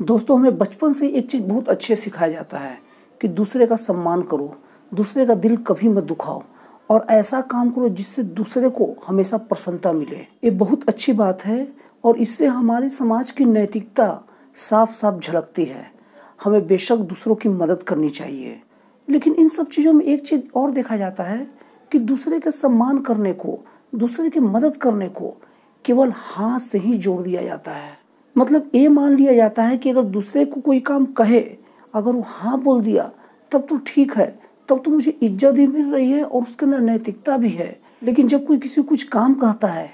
दोस्तों, हमें बचपन से एक चीज़ बहुत अच्छे सिखाया जाता है कि दूसरे का सम्मान करो, दूसरे का दिल कभी मत दुखाओ और ऐसा काम करो जिससे दूसरे को हमेशा प्रसन्नता मिले। ये बहुत अच्छी बात है और इससे हमारे समाज की नैतिकता साफ साफ झलकती है। हमें बेशक दूसरों की मदद करनी चाहिए, लेकिन इन सब चीज़ों में एक चीज़ और देखा जाता है कि दूसरे के सम्मान करने को, दूसरे की मदद करने को केवल हाँ से ही जोड़ दिया जाता है। मतलब ये मान लिया जाता है कि अगर दूसरे को कोई काम कहे, अगर वो हाँ बोल दिया तब तो ठीक है, तब तो मुझे इज्जत भी मिल रही है और उसके अंदर नैतिकता भी है। लेकिन जब कोई किसी को कुछ काम कहता है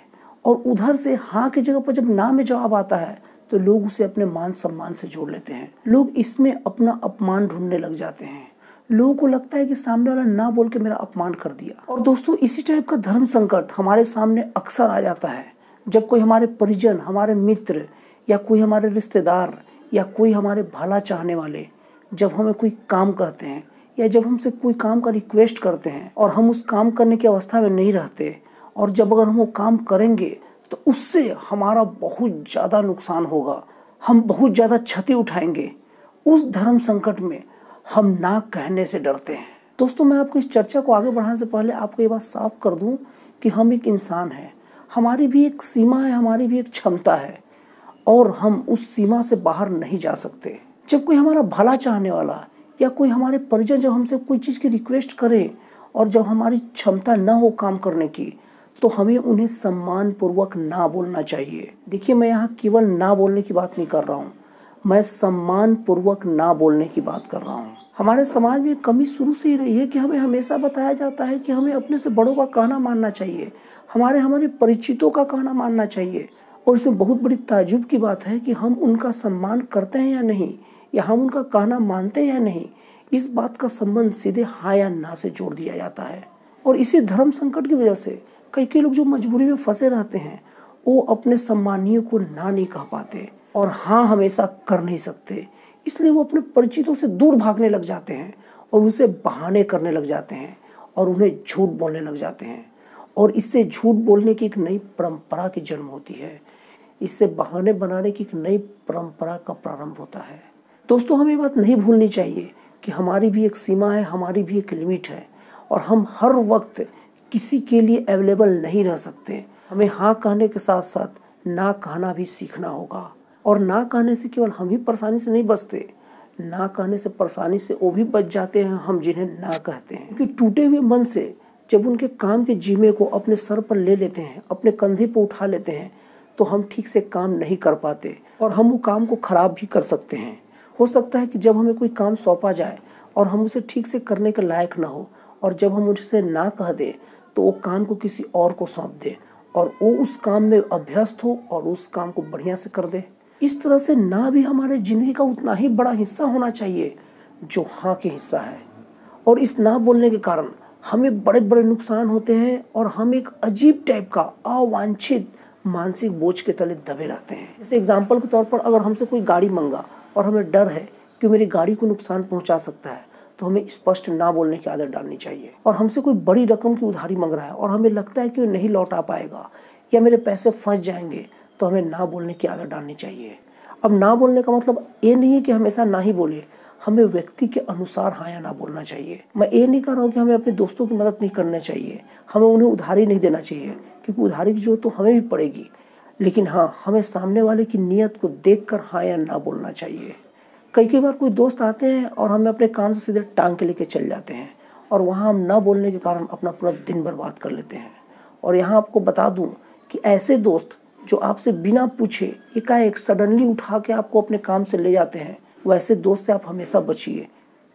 और उधर से हाँ की जगह पर जब ना में जवाब आता है तो लोग उसे अपने मान सम्मान से जोड़ लेते हैं। लोग इसमें अपना अपमान ढूंढने लग जाते हैं। लोगों को लगता है कि सामने वाला ना बोल के मेरा अपमान कर दिया। और दोस्तों, इसी टाइप का धर्म संकट हमारे सामने अक्सर आ जाता है जब कोई हमारे परिजन, हमारे मित्र या कोई हमारे रिश्तेदार या कोई हमारे भला चाहने वाले जब हमें कोई काम कहते हैं या जब हमसे कोई काम का रिक्वेस्ट करते हैं और हम उस काम करने की अवस्था में नहीं रहते, और जब अगर हम वो काम करेंगे तो उससे हमारा बहुत ज़्यादा नुकसान होगा, हम बहुत ज़्यादा क्षति उठाएंगे, उस धर्म संकट में हम ना कहने से डरते हैं। दोस्तों, मैं आपको इस चर्चा को आगे बढ़ाने से पहले आपको ये बात साफ कर दूं कि हम एक इंसान हैं, हमारी भी एक सीमा है, हमारी भी एक क्षमता है और हम उस सीमा से बाहर नहीं जा सकते। जब कोई हमारा भला चाहने वाला या कोई हमारे परिजन जब हमसे कोई चीज़ की रिक्वेस्ट करे और जब हमारी क्षमता न हो काम करने की, तो हमें उन्हें सम्मान पूर्वक ना बोलना चाहिए। देखिए, मैं यहाँ केवल ना बोलने की बात नहीं कर रहा हूँ, मैं सम्मान पूर्वक ना बोलने की बात कर रहा हूँ। हमारे समाज में कमी शुरू से ही रही है कि हमें हमेशा बताया जाता है कि हमें अपने से बड़ों का कहना मानना चाहिए, हमारे परिचितों का कहना मानना चाहिए। और इसमें बहुत बड़ी ताज्जुब की बात है कि हम उनका सम्मान करते हैं या नहीं, या हम उनका कहना मानते हैं या नहीं, इस बात का संबंध सीधे हाँ या ना से जोड़ दिया जाता है। और इसी धर्म संकट की वजह से कई लोग जो मजबूरी में फंसे रहते हैं, वो अपने सम्मानियों को ना नहीं कह पाते और हाँ हमेशा कर नहीं सकते, इसलिए वो अपने परिचितों से दूर भागने लग जाते हैं और उनसे बहाने करने लग जाते हैं और उन्हें झूठ बोलने लग जाते हैं। और इससे झूठ बोलने की एक नई परंपरा की जन्म होती है, इससे बहाने बनाने की एक नई परंपरा का प्रारंभ होता है। दोस्तों, हमें बात नहीं भूलनी चाहिए कि हमारी भी एक सीमा है, हमारी भी एक लिमिट है और हम हर वक्त किसी के लिए अवेलेबल नहीं रह सकते। हमें हाँ कहने के साथ साथ ना कहना भी सीखना होगा। और ना कहने से केवल हम ही परेशानी से नहीं बचते, ना कहने से परेशानी से वो भी बच जाते हैं हम जिन्हें ना कहते हैं। क्योंकि टूटे हुए मन से जब उनके काम के जिम्मे को अपने सर पर ले लेते हैं, अपने कंधे पर उठा लेते हैं, तो हम ठीक से काम नहीं कर पाते और हम वो काम को खराब भी कर सकते हैं। हो सकता है कि जब हमें कोई काम सौंपा जाए और हम उसे ठीक से करने के लायक ना हो, और जब हम उससे ना कह दें तो वो काम को किसी और को सौंप दे और वो उस काम में अभ्यस्त हो और उस काम को बढ़िया से कर दे। इस तरह से ना भी हमारे जिंदगी का उतना ही बड़ा हिस्सा होना चाहिए जो हाँ के हिस्सा है। और इस ना बोलने के कारण हमें बड़े बड़े नुकसान होते हैं और हम एक अजीब टाइप का अवांछित मानसिक बोझ के तले दबे रहते हैं। जैसे एग्जाम्पल के तौर पर, अगर हमसे कोई गाड़ी मंगा और हमें डर है कि मेरी गाड़ी को नुकसान पहुंचा सकता है, तो हमें स्पष्ट ना बोलने की आदत डालनी चाहिए। और हमसे कोई बड़ी रकम की उधारी मांग रहा है और हमें लगता है कि वो नहीं लौटा पाएगा या मेरे पैसे फंस जाएंगे, तो हमें ना बोलने की आदत डालनी चाहिए। अब ना बोलने का मतलब ये नहीं है कि हमेशा ना ही बोले, हमें व्यक्ति के अनुसार हाँ या ना बोलना चाहिए। मैं ये नहीं कह रहा हूँ कि हमें अपने दोस्तों की मदद नहीं करनी चाहिए, हमें उन्हें उधारी नहीं देना चाहिए, क्योंकि उधारी की जरूरत तो हमें भी पड़ेगी। लेकिन हाँ, हमें सामने वाले की नीयत को देखकर हाँ या ना बोलना चाहिए। कई बार कोई दोस्त आते हैं और हमें अपने काम से सीधे टांग के लेके चल जाते हैं और वहाँ हम ना बोलने के कारण अपना पूरा दिन बर्बाद कर लेते हैं। और यहाँ आपको बता दूँ कि ऐसे दोस्त जो आपसे बिना पूछे एकाएक सडनली उठा के आपको अपने काम से ले जाते हैं, वैसे दोस्त से आप हमेशा बचिए,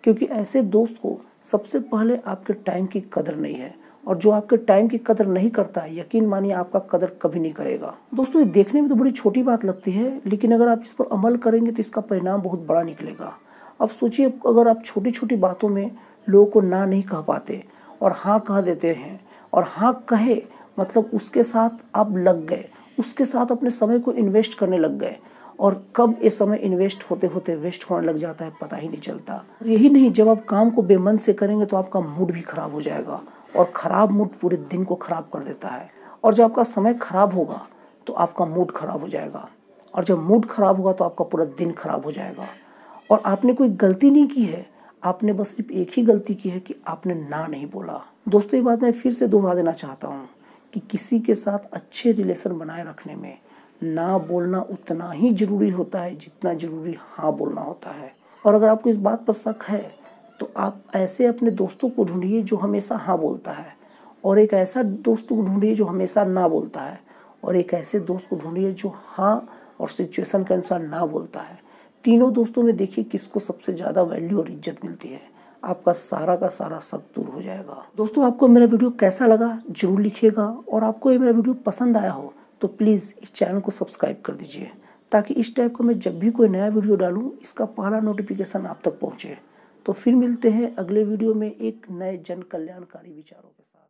क्योंकि ऐसे दोस्त को सबसे पहले आपके टाइम की कदर नहीं है, और जो आपके टाइम की कदर नहीं करता है, यकीन मानिए आपका कदर कभी नहीं करेगा। दोस्तों, ये देखने में तो बड़ी छोटी बात लगती है, लेकिन अगर आप इस पर अमल करेंगे तो इसका परिणाम बहुत बड़ा निकलेगा। अब सोचिए, अगर आप छोटी छोटी बातों में लोगों को ना नहीं कह पाते और हाँ कह देते हैं, और हाँ कहे मतलब उसके साथ आप लग गए, उसके साथ अपने समय को इन्वेस्ट करने लग गए, और कब ये समय इन्वेस्ट होते होते वेस्ट होने लग जाता है पता ही नहीं चलता। यही नहीं, जब आप काम को बेमन से करेंगे तो आपका मूड भी खराब हो जाएगा, और ख़राब मूड पूरे दिन को ख़राब कर देता है। और जब आपका समय खराब होगा तो आपका मूड खराब हो जाएगा, और जब मूड खराब होगा तो आपका पूरा दिन खराब हो जाएगा। और आपने कोई गलती नहीं की है, आपने बस सिर्फ एक ही गलती की है कि आपने ना नहीं बोला। दोस्तों, ये बात मैं फिर से दोहरा देना चाहता हूँ कि किसी के साथ अच्छे रिलेशन बनाए रखने में ना बोलना उतना ही जरूरी होता है जितना जरूरी हाँ बोलना होता है। और अगर आपको इस बात पर शक है तो आप ऐसे अपने दोस्तों को ढूंढिए जो हमेशा हाँ बोलता है, और एक ऐसा दोस्त को ढूंढिए जो हमेशा ना बोलता है, और एक ऐसे दोस्त को ढूंढिए जो हाँ और सिचुएशन के अनुसार ना बोलता है। तीनों दोस्तों में देखिए किसको सबसे ज़्यादा वैल्यू और इज्जत मिलती है। आपका सारा का सारा शक दूर हो जाएगा। दोस्तों, आपको मेरा वीडियो कैसा लगा जरूर लिखिएगा, और आपको ये मेरा वीडियो पसंद आया हो तो प्लीज़ इस चैनल को सब्सक्राइब कर दीजिए, ताकि इस टाइप का मैं जब भी कोई नया वीडियो डालूँ इसका पहला नोटिफिकेशन आप तक पहुँचे। तो फिर मिलते हैं अगले वीडियो में एक नए जन कल्याणकारी विचारों के साथ।